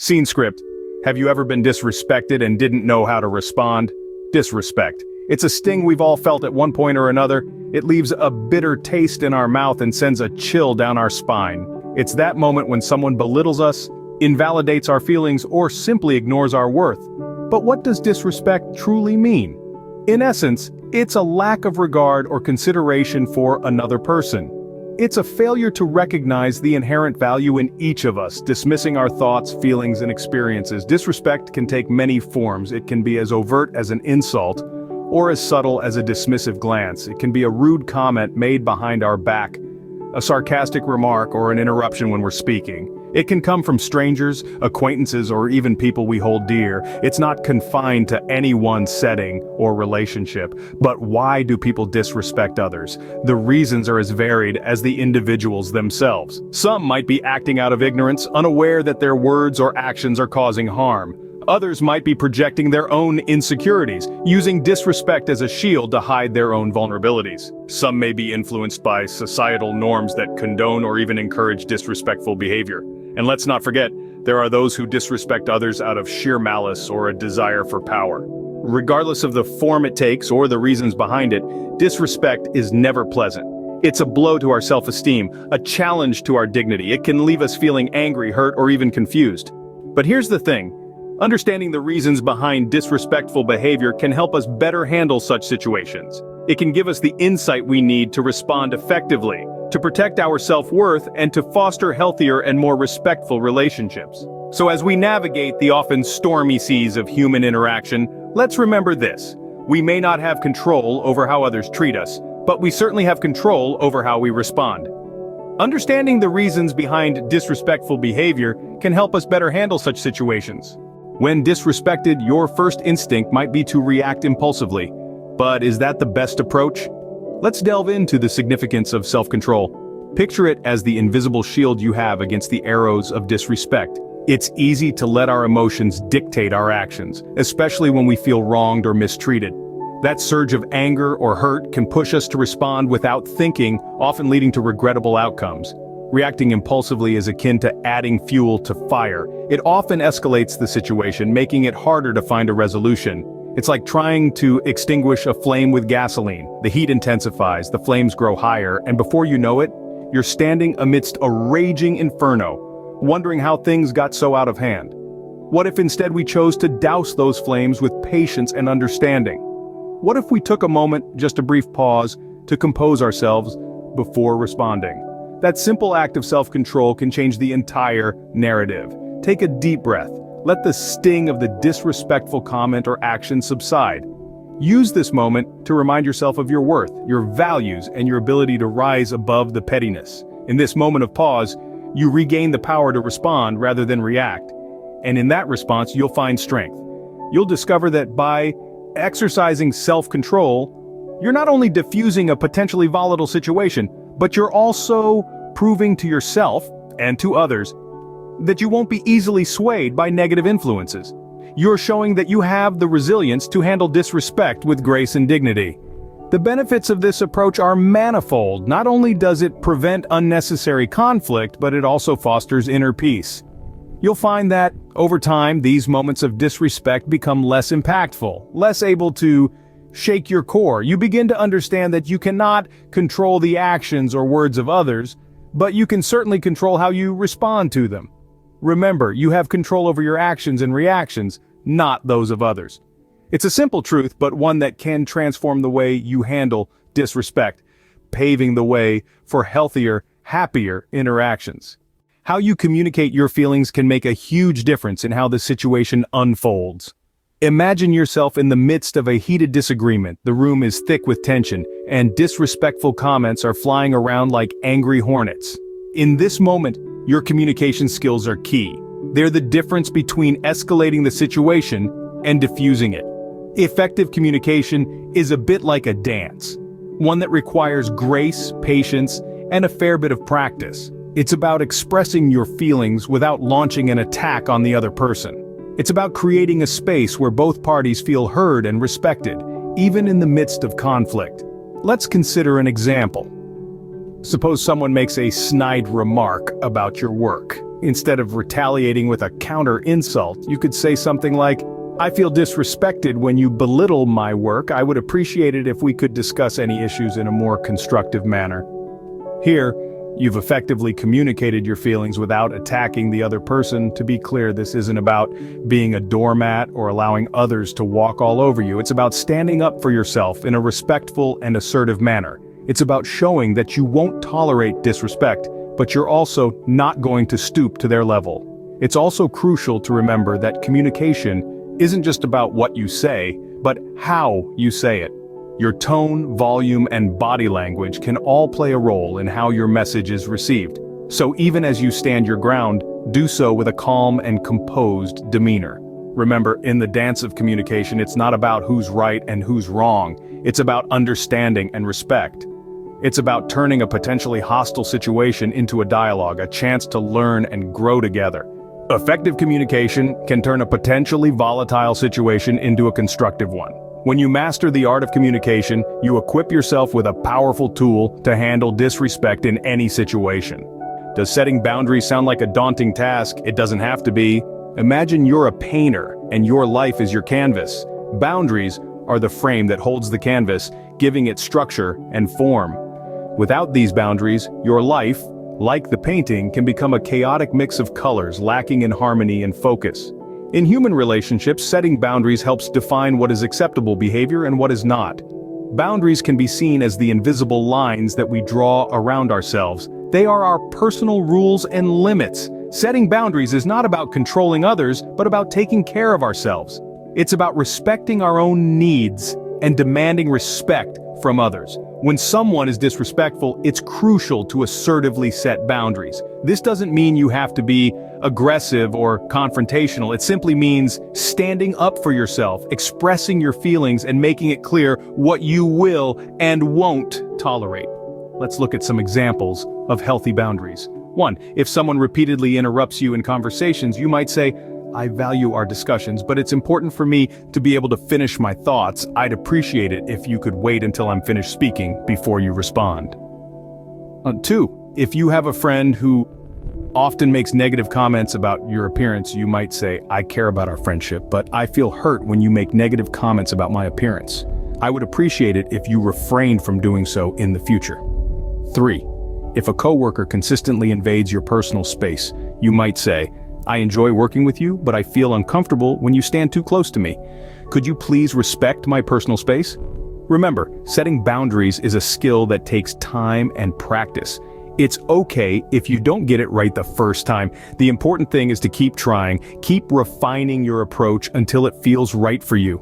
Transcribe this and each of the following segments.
Scene script. Have you ever been disrespected and didn't know how to respond? Disrespect. It's a sting we've all felt at one point or another. It leaves a bitter taste in our mouth and sends a chill down our spine. It's that moment when someone belittles us, invalidates our feelings, or simply ignores our worth. But what does disrespect truly mean? In essence, it's a lack of regard or consideration for another person. It's a failure to recognize the inherent value in each of us, dismissing our thoughts, feelings, and experiences. Disrespect can take many forms. It can be as overt as an insult, or as subtle as a dismissive glance. It can be a rude comment made behind our back, a sarcastic remark, or an interruption when we're speaking. It can come from strangers, acquaintances, or even people we hold dear. It's not confined to any one setting or relationship. But why do people disrespect others? The reasons are as varied as the individuals themselves. Some might be acting out of ignorance, unaware that their words or actions are causing harm. Others might be projecting their own insecurities, using disrespect as a shield to hide their own vulnerabilities. Some may be influenced by societal norms that condone or even encourage disrespectful behavior. And let's not forget, there are those who disrespect others out of sheer malice or a desire for power. Regardless of the form it takes or the reasons behind it, disrespect is never pleasant. It's a blow to our self-esteem, a challenge to our dignity. It can leave us feeling angry, hurt, or even confused. But here's the thing. Understanding the reasons behind disrespectful behavior can help us better handle such situations. It can give us the insight we need to respond effectively, to protect our self-worth, and to foster healthier and more respectful relationships. So as we navigate the often stormy seas of human interaction, let's remember this. We may not have control over how others treat us, but we certainly have control over how we respond. Understanding the reasons behind disrespectful behavior can help us better handle such situations. When disrespected, your first instinct might be to react impulsively. But is that the best approach? Let's delve into the significance of self-control. Picture it as the invisible shield you have against the arrows of disrespect. It's easy to let our emotions dictate our actions, especially when we feel wronged or mistreated. That surge of anger or hurt can push us to respond without thinking, often leading to regrettable outcomes. Reacting impulsively is akin to adding fuel to fire. It often escalates the situation, making it harder to find a resolution. It's like trying to extinguish a flame with gasoline. The heat intensifies, the flames grow higher, and before you know it, you're standing amidst a raging inferno, wondering how things got so out of hand. What if instead we chose to douse those flames with patience and understanding? What if we took a moment, just a brief pause, to compose ourselves before responding? That simple act of self-control can change the entire narrative. Take a deep breath. Let the sting of the disrespectful comment or action subside. Use this moment to remind yourself of your worth, your values, and your ability to rise above the pettiness. In this moment of pause, you regain the power to respond rather than react. And in that response, you'll find strength. You'll discover that by exercising self-control, you're not only diffusing a potentially volatile situation, but you're also proving to yourself and to others that you won't be easily swayed by negative influences. You're showing that you have the resilience to handle disrespect with grace and dignity. The benefits of this approach are manifold. Not only does it prevent unnecessary conflict, but it also fosters inner peace. You'll find that, over time, these moments of disrespect become less impactful, less able to shake your core. You begin to understand that you cannot control the actions or words of others, but you can certainly control how you respond to them. Remember, you have control over your actions and reactions, not those of others. It's a simple truth, but one that can transform the way you handle disrespect, paving the way for healthier, happier interactions. How you communicate your feelings can make a huge difference in how the situation unfolds. Imagine yourself in the midst of a heated disagreement. The room is thick with tension, and disrespectful comments are flying around like angry hornets. In this moment, your communication skills are key. They're the difference between escalating the situation and diffusing it. Effective communication is a bit like a dance, one that requires grace, patience, and a fair bit of practice. It's about expressing your feelings without launching an attack on the other person. It's about creating a space where both parties feel heard and respected, even in the midst of conflict. Let's consider an example. Suppose someone makes a snide remark about your work. Instead of retaliating with a counter-insult, you could say something like, "I feel disrespected when you belittle my work. I would appreciate it if we could discuss any issues in a more constructive manner." Here, you've effectively communicated your feelings without attacking the other person. To be clear, this isn't about being a doormat or allowing others to walk all over you. It's about standing up for yourself in a respectful and assertive manner. It's about showing that you won't tolerate disrespect, but you're also not going to stoop to their level. It's also crucial to remember that communication isn't just about what you say, but how you say it. Your tone, volume, and body language can all play a role in how your message is received. So even as you stand your ground, do so with a calm and composed demeanor. Remember, in the dance of communication, it's not about who's right and who's wrong. It's about understanding and respect. It's about turning a potentially hostile situation into a dialogue, a chance to learn and grow together. Effective communication can turn a potentially volatile situation into a constructive one. When you master the art of communication, you equip yourself with a powerful tool to handle disrespect in any situation. Does setting boundaries sound like a daunting task? It doesn't have to be. Imagine you're a painter and your life is your canvas. Boundaries are the frame that holds the canvas, giving it structure and form. Without these boundaries, your life, like the painting, can become a chaotic mix of colors lacking in harmony and focus. In human relationships, setting boundaries helps define what is acceptable behavior and what is not. Boundaries can be seen as the invisible lines that we draw around ourselves. They are our personal rules and limits. Setting boundaries is not about controlling others, but about taking care of ourselves. It's about respecting our own needs and demanding respect from others. When someone is disrespectful, it's crucial to assertively set boundaries. This doesn't mean you have to be aggressive or confrontational. It simply means standing up for yourself, expressing your feelings, and making it clear what you will and won't tolerate. Let's look at some examples of healthy boundaries. 1. If someone repeatedly interrupts you in conversations, you might say, "I value our discussions, but it's important for me to be able to finish my thoughts. I'd appreciate it if you could wait until I'm finished speaking before you respond." 2. If you have a friend who often makes negative comments about your appearance, you might say, "I care about our friendship, but I feel hurt when you make negative comments about my appearance. I would appreciate it if you refrained from doing so in the future." 3. If a coworker consistently invades your personal space, you might say, "I enjoy working with you, but I feel uncomfortable when you stand too close to me. Could you please respect my personal space?" Remember, setting boundaries is a skill that takes time and practice. It's okay if you don't get it right the first time. The important thing is to keep trying, keep refining your approach until it feels right for you.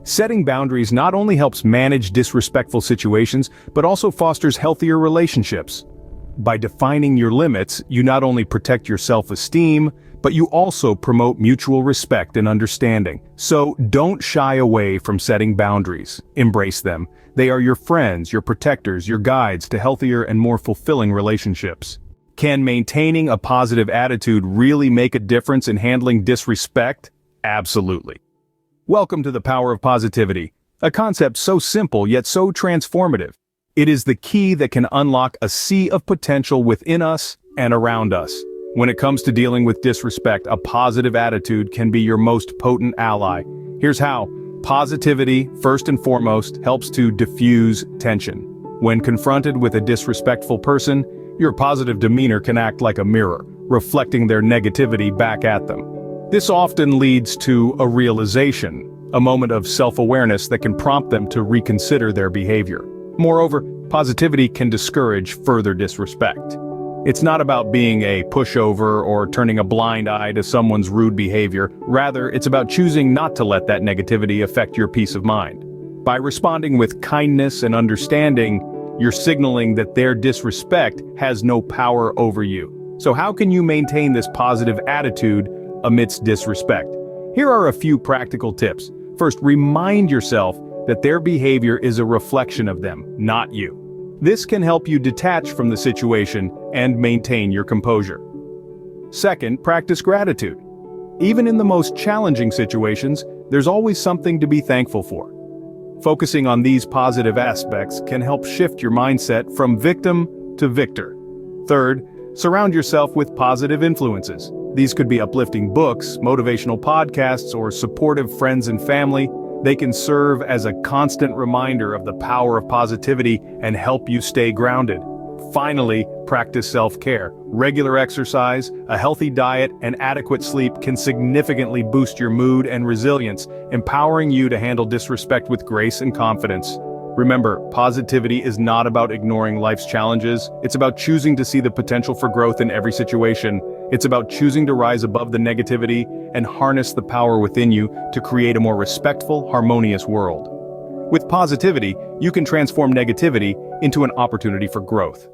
Setting boundaries not only helps manage disrespectful situations, but also fosters healthier relationships. By defining your limits, you not only protect your self-esteem, but you also promote mutual respect and understanding. So don't shy away from setting boundaries. Embrace them. They are your friends, your protectors, your guides to healthier and more fulfilling relationships. Can maintaining a positive attitude really make a difference in handling disrespect? Absolutely. Welcome to the power of positivity, a concept so simple yet so transformative. It is the key that can unlock a sea of potential within us and around us. When it comes to dealing with disrespect, a positive attitude can be your most potent ally. Here's how. Positivity, first and foremost, helps to diffuse tension. When confronted with a disrespectful person, your positive demeanor can act like a mirror, reflecting their negativity back at them. This often leads to a realization, a moment of self-awareness that can prompt them to reconsider their behavior. Moreover, positivity can discourage further disrespect. It's not about being a pushover or turning a blind eye to someone's rude behavior. Rather, it's about choosing not to let that negativity affect your peace of mind. By responding with kindness and understanding, you're signaling that their disrespect has no power over you. So how can you maintain this positive attitude amidst disrespect? Here are a few practical tips. First, remind yourself that their behavior is a reflection of them, not you. This can help you detach from the situation and maintain your composure. Second, practice gratitude. Even in the most challenging situations, there's always something to be thankful for. Focusing on these positive aspects can help shift your mindset from victim to victor. Third, Surround yourself with positive influences. These could be uplifting books, motivational podcasts, or supportive friends and family. They can serve as a constant reminder of the power of positivity and help you stay grounded. Finally, practice self-care. Regular exercise, a healthy diet, and adequate sleep can significantly boost your mood and resilience, empowering you to handle disrespect with grace and confidence. Remember, positivity is not about ignoring life's challenges. It's about choosing to see the potential for growth in every situation. It's about choosing to rise above the negativity and harness the power within you to create a more respectful, harmonious world. With positivity, you can transform negativity into an opportunity for growth.